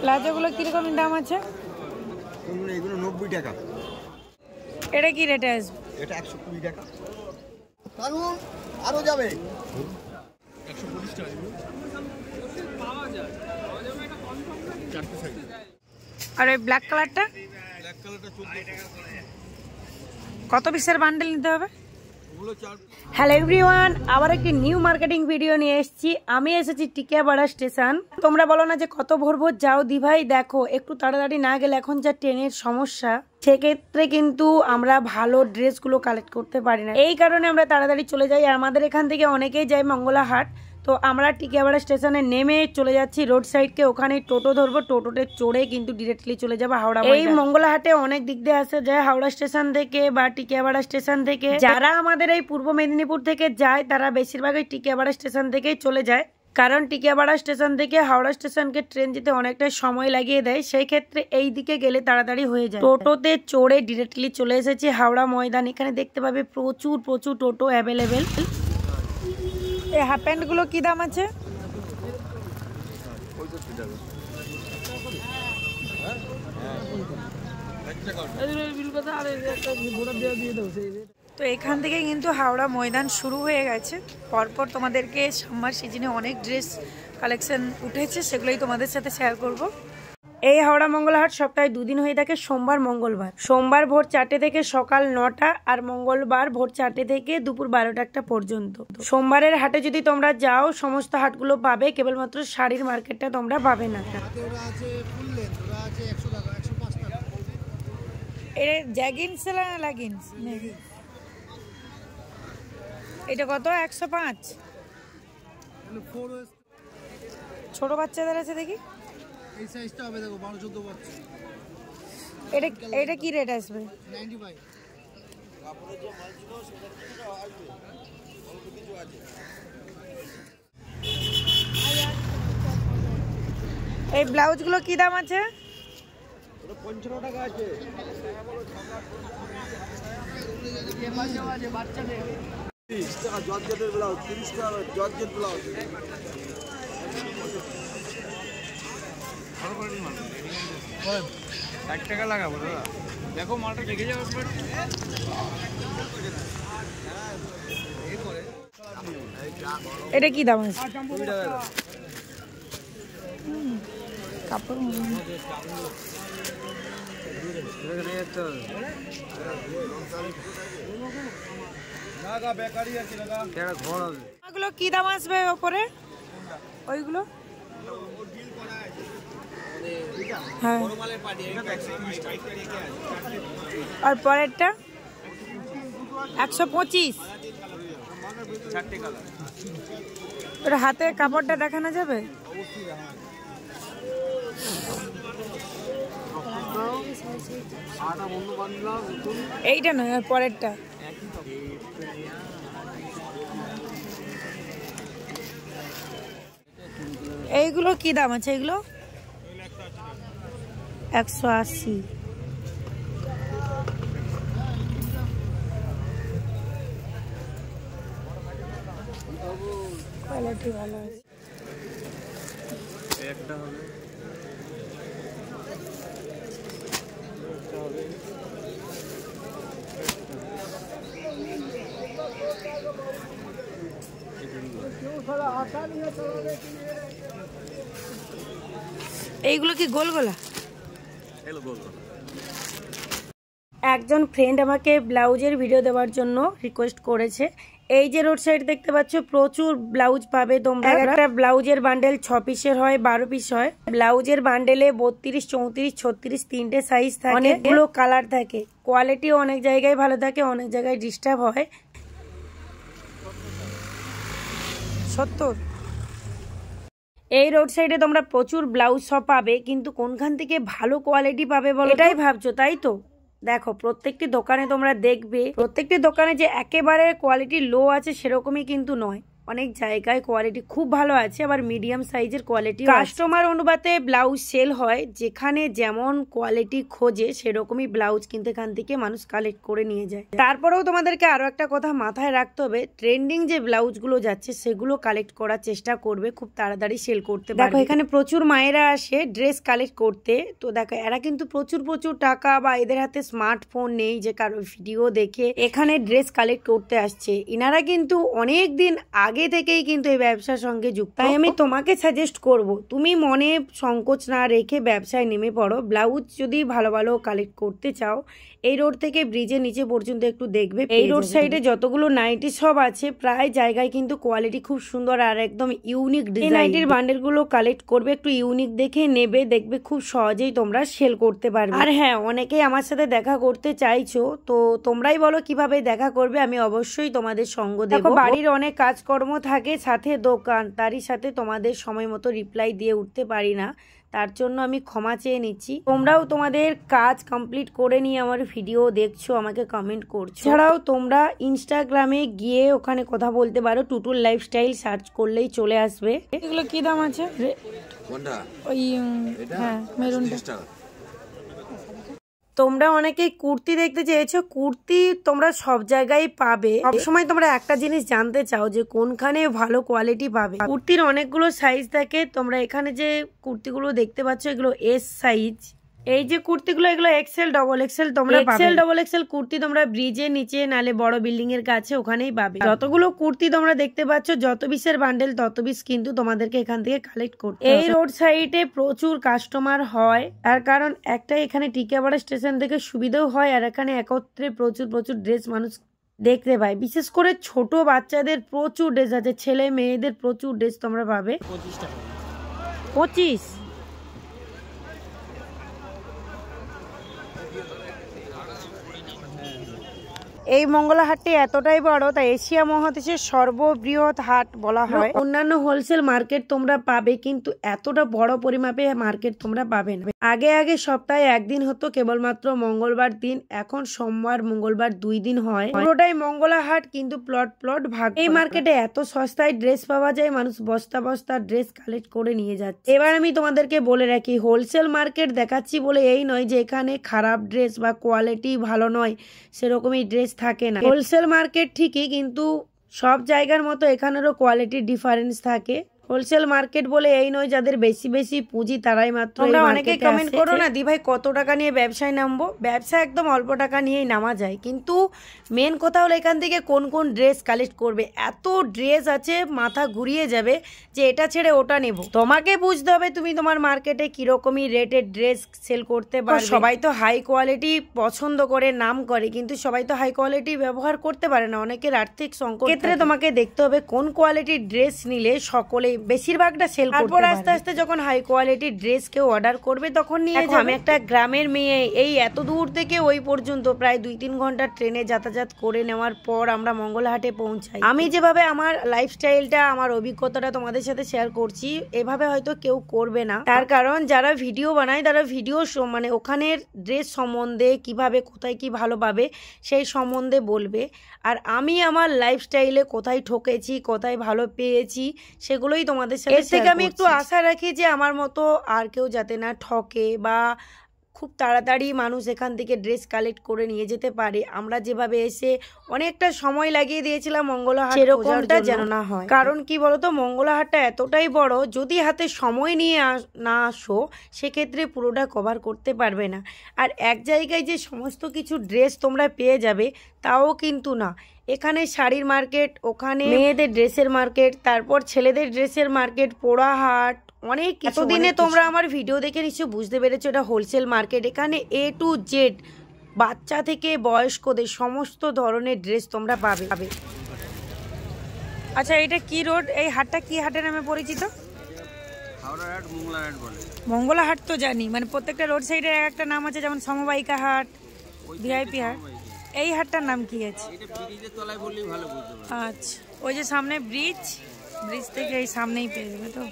প্লাজোগুলো কিরকম দাম আছে? এগুলো 90 টাকা। এটা কি রেটে আসবে? এটা 120 টাকা। কারণ আরো যাবে 140 টাকা পাওয়া যায় এটা কনফার্ম না। চারটি সাইজ। আর এই ব্ল্যাক কালারটা? ব্ল্যাক কালারটা 14 টাকা। কত পিসের বান্ডেল নিতে হবে? হ্যালো এভরিওয়ান, আবার একটি নিউ মার্কেটিং ভিডিও নিয়ে এসেছি। আমি এসেছি টিকিয়াপাড়া স্টেশন। তোমরা বলো না যে কত ভোর ভোর যাও দি ভাই, দেখো একটু তাড়াতাড়ি না গেলে এখন যা ট্রেনের সমস্যা, সেক্ষেত্রে কিন্তু আমরা ভালো ড্রেসগুলো কালেক্ট করতে পারি না। এই কারণে আমরা তাড়াতাড়ি চলে যাই। আর আমাদের এখান থেকে অনেকেই যায় মঙ্গলা হাট। তো আমরা টিকিয়াপাড়া স্টেশনে নেমে চলে যাচ্ছি রোড সাইডকে, ওখানে টোটো ধরবো, টোটোতে চড়ে কিন্তু ডিরেক্টলি চলে যাবো হাওড়া। এই মঙ্গলা হাটে অনেক দিক দিয়ে আসা যায় হাওড়া স্টেশন থেকে বা টিকিয়াপাড়া স্টেশন থেকে। যারা আমাদের এই পূর্ব মেদিনীপুর থেকে যায় তারা বেশিরভাগই টিকিয়াপাড়া স্টেশন থেকেই চলে যায়, কারণ টিকিয়াপাড়া স্টেশন থেকে হাওড়া স্টেশনকে ট্রেন যেতে অনেকটা সময় লাগিয়ে দেয়। সেই ক্ষেত্রে এই দিকে গেলে তাড়াতাড়ি হয়ে যায়। টোটোতে চড়ে ডিরেক্টলি চলে এসেছি হাওড়া ময়দান। এখানে দেখতে পাবে প্রচুর প্রচুর টোটো অ্যাভেলেবেল। এই হাফ প্যান্ট গুলো কি দাম আছে? তো এখান থেকে কিন্তু হাওড়া ময়দান শুরু হয়ে গেছে। পরপর তোমাদেরকে সামার সিজনে অনেক ড্রেস কালেকশন উঠেছে, সেগুলোই তোমাদের সাথে শেয়ার করব। এই হাওড়া মঙ্গলা হাট সপ্তাহে দুদিন হয়ে থাকে, সোমবার মঙ্গলবার। সোমবার ভোর 4টে থেকে সকাল 9টা, আর মঙ্গলবার ভোর 4টে থেকে দুপুর 12টা পর্যন্ত। সোমবারের হাটে যদি তোমরা যাও সমস্ত হাটগুলো পাবে, কেবলমাত্র শাড়ির মার্কেটটা তোমরা পাবে না। এটা জ্যাগিন্স না লাগিন্স? এটা কত? 105। ছোট বাচ্চাদের আছে দেখি। এই সাইজটা হবে, দেখো 12-14 বাচ্চা। এটা কি রেট আসবে? 95। কাপড়ের যে মাল ছিল সেটা কিছু আসবে, অল্প কিছু আছে। এই ব্লাউজগুলো কি দাম আছে? ওটা 55 টাকা আছে। 30 টাকা জর্জেটের ব্লাউজ, 30 টাকা জর্জেট ব্লাউজ। টাকা লাগাবো দাদা, দেখো মালটা রেখে যাবো। এটা কি দাম আছে? কাপড় ওগুলো কি দাম আসবে ওপরে? ওইগুলো হ্যাঁ। আর পরেরটা 125। ওটা হাতে কাপড়টা দেখানো যাবে? এইটা নয়, আর পরেরটা। এইগুলো কি দাম আছে? এগুলো 180। কোয়ালিটি ভালো আছে। একটা হবে, এইগুলো কি গোল গোলা? একজন ফ্রেন্ড আমাকে ব্লাউজের ভিডিও দেওয়ার জন্য রিকোয়েস্ট করেছে। এই যে রোড সাইড দেখতে পাচ্ছ, প্রচুর ব্লাউজ পাবে তোমরা। একটা ব্লাউজের বান্ডেল 6 পিসের হয়, 12 পিস হয়। ব্লাউজের বান্ডেলে 32, 34, 36 তিনটে সাইজ থাকে, অনেকগুলো কালার থাকে। কোয়ালিটি অনেক জায়গায় ভালো থাকে, অনেক জায়গায় ডিস্টার্ব হয়। 70। এই রোড সাইডে তোমরা প্রচুর ব্লাউজ সব পাবে, কিন্তু কোনখান থেকে ভালো কোয়ালিটি পাবে বলো? এটাই ভাবছো তাই তো? দেখো প্রত্যেকটি দোকানে তোমরা দেখবে, প্রত্যেকটি দোকানে যে একেবারে কোয়ালিটি লো আছে সেরকমই কিন্তু নয়। অনেক জায়গায় কোয়ালিটি খুব ভালো আছে, আবার মিডিয়াম সাইজের কোয়ালিটি। কাস্টমার অনুপাতে ব্লাউজ সেল হয়, যেখানে যেমন কোয়ালিটি খোঁজে সেরকমই ব্লাউজ কিন্তু এখান থেকে মানুষ কালেক্ট করে নিয়ে যায়। তারপরেও তোমাদেরকে আরো একটা কথা মাথায় রাখতে হবে, ট্রেন্ডিং যে ব্লাউজগুলো যাচ্ছে সেগুলো কালেক্ট করার চেষ্টা করবে, খুব তাড়াতাড়ি সেল করতে পারবে। দেখো এখানে প্রচুর মায়েরা আসে ড্রেস কালেক্ট করতে, তো দেখো এরা কিন্তু প্রচুর টাকা বা এদের হাতে স্মার্টফোন নেই যে কারো ভিডিও দেখে এখানে ড্রেস কালেক্ট করতে আসছে। ইনারা কিন্তু অনেক দিন আগে থেকেই কিন্তু এই ব্যবসার সঙ্গে যুক্ত। তাই আমি তোমাকে সাজেস্ট করব, তুমি মনে সংকোচ না রেখে ব্যবসায় নেমে পড়ো। ব্লাউজ যদি ভালো ভালো কালেক্ট করতে চাও, এই রোড থেকে ব্রিজের নিচে পর্যন্ত একটু দেখবে, এই রোড সাইডে যতগুলো নাইটি শপ আছে প্রায় জায়গায় কিন্তু কোয়ালিটি খুব সুন্দর আর একদম ইউনিক ডিজাইন। নাইটির বান্ডেল গুলো কালেক্ট করবে, একটু ইউনিক দেখে নেবে, দেখবে খুব সহজেই তোমরা সেল করতে পারবে। আর হ্যাঁ, অনেকেই আমার সাথে দেখা করতে চাইছো, তো তোমরাই বলো কিভাবে দেখা করবে, আমি অবশ্যই তোমাদের সঙ্গ দেব। বাড়ির অনেক কাজকর্ম থাকে, সাথে দোকান, তারই সাথে তোমাদের সময় মতো রিপ্লাই দিয়ে উঠতে পারি না, তার জন্য আমি ক্ষমা চেয়ে নিচ্ছি। তোমরাও তোমাদের কাজ কমপ্লিট করে নিয়ে আমার ভিডিও দেখছো, আমাকে কমেন্ট করছো। এছাড়াও তোমরা ইনস্টাগ্রামে গিয়ে ওখানে কথা বলতে পারো, টুটুল লাইফস্টাইল সার্চ করলেই চলে আসবে। এগুলো কি দাম আছে? ওই হ্যাঁ মেরুনটা। তোমরা অনেকেই কুর্তি দেখতে চেয়েছো, কুর্তি তোমরা সব জায়গায় পাবে। সবসময় তোমরা একটা জিনিস জানতে চাও যে কোনখানে ভালো কোয়ালিটি পাবে। কুর্তির অনেকগুলো সাইজ থাকে, তোমরা এখানে যে কুর্তিগুলো দেখতে পাচ্ছ এগুলো এস সাইজ। এই যে কুর্তিগুলো এগুলো এক্সেল ডবল এক্সেল তোমরা এক্সেল ডবল এক্সেল কুর্তি তোমরা ব্রিজের নিচে নালে বড় বিল্ডিং এর কাছে ওখানেই পাবে। যতগুলো কুর্তি তোমরা দেখতে পাচ্ছ, যত পিসের বান্ডেল তত পিস কিন্তু তোমাদেরকে এখান থেকে কালেক্ট করতে হবে। এই রোড সাইডে প্রচুর কাস্টমার হয়, তার কারণ একটা এখানে টিকিয়াপাড়া স্টেশন থেকে সুবিধাও হয়, আর এখানে একত্রে প্রচুর ড্রেস মানুষ দেখতে পায়। বিশেষ করে ছোট বাচ্চাদের প্রচুর ড্রেস আছে, ছেলে মেয়েদের প্রচুর ড্রেস তোমরা পাবে। 25 এই মঙ্গলা হাটটি এতটাই বড়, তাই এশিয়া মহাদেশের সর্ববৃহৎ হাট বলা হয়। অন্যান্য হোলসেল মার্কেট তোমরা পাবে, কিন্তু এতটা বড় পরিমাপে মার্কেট তোমরা পাবে না। আগে সপ্তাহে একদিন হতো, কেবলমাত্র মঙ্গলবার দিন, এখন সোমবার মঙ্গলবার 2 দিন হয়। পুরোটাই মঙ্গলা হাট, কিন্তু প্লট ভাগ। এই মার্কেটে এত সস্তায় ড্রেস পাওয়া যায়, মানুষ বস্তা ড্রেস কালেক্ট করে নিয়ে যাচ্ছে। এবার আমি তোমাদেরকে বলে রাখি, হোলসেল মার্কেট দেখাচ্ছি বলে এই নয় যে এখানে খারাপ ড্রেস বা কোয়ালিটি ভালো নয় সেরকমই ড্রেস থাকে না। হোলসেল মার্কেট ঠিকই, কিন্তু সব জায়গার মতো এখানেরও কোয়ালিটির ডিফারেন্স থাকে। হোলসেল মার্কেট বলে এই নয় যাদের বেশি পুঁজি তারাই মাত্র। তোমরা অনেকে কমেন্ট করো না, দি ভাই কত টাকা নিয়ে ব্যবসায় নামবো। ব্যবসা একদম অল্প টাকা নিয়েই নামা যায়, কিন্তু মেন কথা হলো এখান থেকে কোন ড্রেস কালেক্ট করবে। এত ড্রেস আছে, মাথা ঘুরিয়ে যাবে যে এটা ছেড়ে ওটা নেব। তোমাকে বুঝতে হবে তুমি তোমার মার্কেটে কিরকমই রেটের ড্রেস সেল করতে পারবে। সবাই তো হাই কোয়ালিটি পছন্দ করে, নাম করে, কিন্তু সবাই তো হাই কোয়ালিটি ব্যবহার করতে পারে না, অনেকের আর্থিক সংকট। ক্ষেত্রে তোমাকে দেখতে হবে কোন কোয়ালিটির ড্রেস নিলে সকলে বেশিরভাগটা সেল করতে পারবে। তারপর আস্তে যখন হাই কোয়ালিটির ড্রেস কেউ অর্ডার করবে তখন নিয়ে যাবে। আমি একটা গ্রামের মেয়ে, এই এত দূর থেকে ওই পর্যন্ত প্রায় 2-3 ঘন্টা ট্রেনে যাতায়াত করে নেওয়ার পর আমরা মঙ্গলহাটে পৌঁছাই। আমি যেভাবে আমার লাইফস্টাইলটা, আমার অভিজ্ঞতাটা তোমাদের সাথে শেয়ার করছি, এভাবে হয়তো কেউ করবে না। তার কারণ যারা ভিডিও বানায় তারা ভিডিও মানে ওখানের ড্রেস সম্বন্ধে, কিভাবে কোথায় কি ভালো পাবে সেই সম্বন্ধে বলবে, আর আমি আমার লাইফস্টাইলে কোথায় ঠকেছি, কোথায় ভালো পেয়েছি সেগুলোই তোমাদের সাথে। এর থেকে আমি একটু আশা রাখি যে আমার মতো আর কেউ যাতে না ঠকে, বা খুব তাড়াতাড়ি মানুষ এখান থেকে ড্রেস কালেক্ট করে নিয়ে যেতে পারে। আমরা যেভাবে এসে অনেকটা সময় লাগিয়ে দিয়েছিলাম মঙ্গলা হাট, সেরকমটা যেন না হয়। কারণ কি বলতো, মঙ্গলা হাটটা এতটাই বড়, যদি হাতে সময় নিয়ে না আসো সেক্ষেত্রে পুরোটা কভার করতে পারবে না। আর এক জায়গায় যে সমস্ত কিছু ড্রেস তোমরা পেয়ে যাবে তাও কিন্তু না। এখানে শাড়ির মার্কেট, ওখানে মেয়েদের ড্রেসের মার্কেট, তারপর ছেলেদের ড্রেসের মার্কেট, পোড়াহাট, অনেক কিছু। এতদিনে তোমরা আমার ভিডিও দেখে নিশ্চয়ই বুঝতে পেরেছো এটা হোলসেল মার্কেট। এখানে A to Z বাচ্চা থেকে বয়স্কদের সমস্ত ধরনের ড্রেস তোমরা পাবে। আচ্ছা, এটা কি রোড? এই হাটটা কি হাটের নামে পরিচিত? মঙ্গলা হাট তো জানি, মানে প্রত্যেকটা রোড সাইডে একটা নাম আছে, যেমন সমবায়িকা হাট, ভিআইপি হাট। এই হাটটার নাম কি আছে? আচ্ছা, ওই যে সামনে ব্রিজ থেকে এই সামনেই পেয়ে যাবে তো।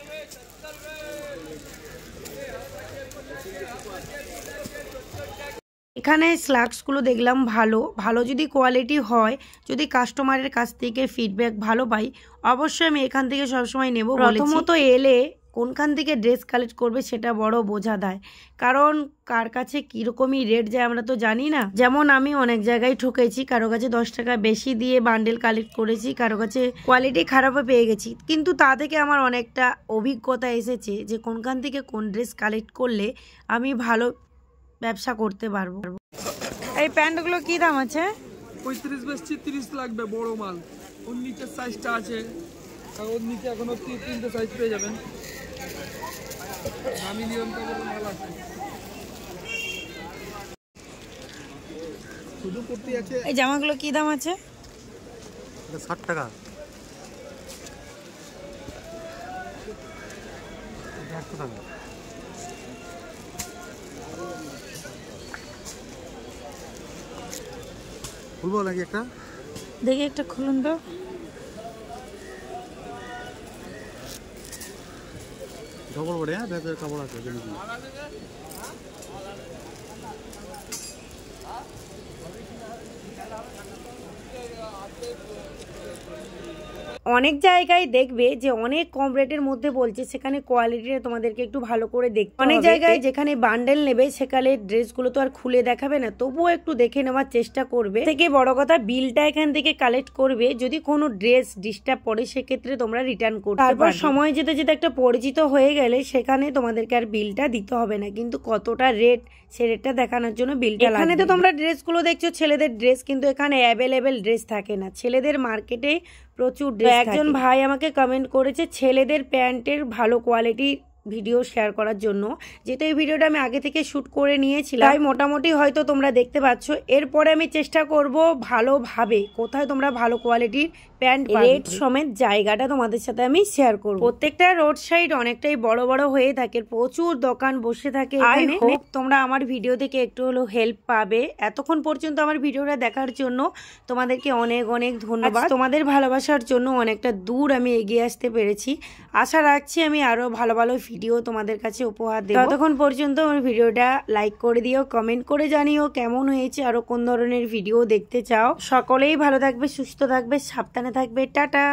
এখানে স্লাক্সগুলো দেখলাম ভালো ভালো যদি কোয়ালিটি হয়, যদি কাস্টমারের কাছ থেকে ফিডব্যাক ভালো পাই, অবশ্যই আমি এখান থেকে সবসময় নেব। প্রথমত এলে কোনখান থেকে ড্রেস কালেক্ট করবে সেটা বড় বোঝা দেয়, কারণ কার কাছে কীরকমই রেট যায় আমরা তো জানি না। যেমন আমি অনেক জায়গায় ঠকেছি, কারো কাছে 10 টাকা বেশি দিয়ে বান্ডেল কালেক্ট করেছি, কারো কাছে কোয়ালিটি খারাপও পেয়ে গেছি, কিন্তু তা থেকে আমার অনেকটা অভিজ্ঞতা এসেছে যে কোনখান থেকে কোন ড্রেস কালেক্ট করলে আমি ভালো ব্যবসা করতে পারবো। এই প্যান্টগুলো কি দাম আছে? 35 বেচছি, 30 লাগবে বড় মাল। ওর নিচের সাইজটা আছে, আর ওর নিচে এখনো 3টে সাইজ পেয়ে যাবেন। দামি নিয়ম কাপড়ের মাল আছে, শুধু কুর্তি আছে। এই জামাগুলো কি দাম আছে? 60 টাকা। 150 টাকা। খুলবো নাকি একটা? দেখি একটা খুলুন তো। খবর পড়ে, হ্যাঁ ভেতরে খবর আছে। অনেক জায়গায় দেখবে যে অনেক কম রেটের মধ্যে বলছে, সেখানে কোয়ালিটিটা তোমাদেরকে একটু ভালো করে দেখতে হবে। অনেক জায়গায় যেখানে বান্ডেল নেবে সেখানে ড্রেসগুলো তো আর খুলে দেখাবে না, তবুও একটু দেখে নেওয়ার চেষ্টা করবে। থেকে বড় কথা বিলটা এখান থেকে কালেক্ট করবে, যদি কোনো ড্রেস ডিস্টার্ব পড়ে সেক্ষেত্রে তোমরা রিটার্ন করতে পারবে। তারপর সময় যেতে যেতে একটা পরিচিত হয়ে গেলে সেখানে তোমাদেরকে আর বিলটা দিতে হবে না, কিন্তু কতটা রেট সে রেটটা দেখানোর জন্য বিলটা লাগবে। এখানে তো তোমরা ড্রেসগুলো দেখছো ছেলেদের ড্রেস, কিন্তু এখানে অ্যাভেলেবেল ড্রেস থাকে না। ছেলেদের মার্কেটে প্রচুর ড্রেস। একজন ভাই আমাকে কমেন্ট করেছে ছেলেদের প্যান্টের ভালো কোয়ালিটির ভিডিও শেয়ার করার জন্য, যেটা এই ভিডিওটা আমি আগে থেকে শুট করে নিয়েছিলাম, তাই মোটামুটি হয়তো তোমরা দেখতে পাচ্ছ। এরপরে আমি চেষ্টা করব ভালোভাবে কোথায় তোমরা ভালো কোয়ালিটির প্যান্ট রেট সমেত জায়গাটা তোমাদের সাথে আমি শেয়ার করব। প্রত্যেকটা রোড সাইড অনেকটাই বড় বড় হয়ে থাকে, প্রচুর দোকান বসে থাকে। এখানে তোমরা আমার ভিডিও থেকে একটু হলেও হেল্প পাবে। এতক্ষণ পর্যন্ত আমার ভিডিওটা দেখার জন্য তোমাদেরকে অনেক অনেক ধন্যবাদ। তোমাদের ভালোবাসার জন্য অনেকটা দূর আমি এগিয়ে আসতে পেরেছি। আশা রাখছি আমি আরো ভালো ভালো ভিডিও তোমাদের কাছে উপহার দেব। ততক্ষণ পর্যন্ত আমার ভিডিওটা লাইক করে দিও, কমেন্ট করে জানিও কেমন হয়েছে, আরো কোন ধরনের ভিডিও দেখতে চাও। সকলেই ভালো থাকবে, সুস্থ থাকবে, সাবধানে থাকবে। টাটা।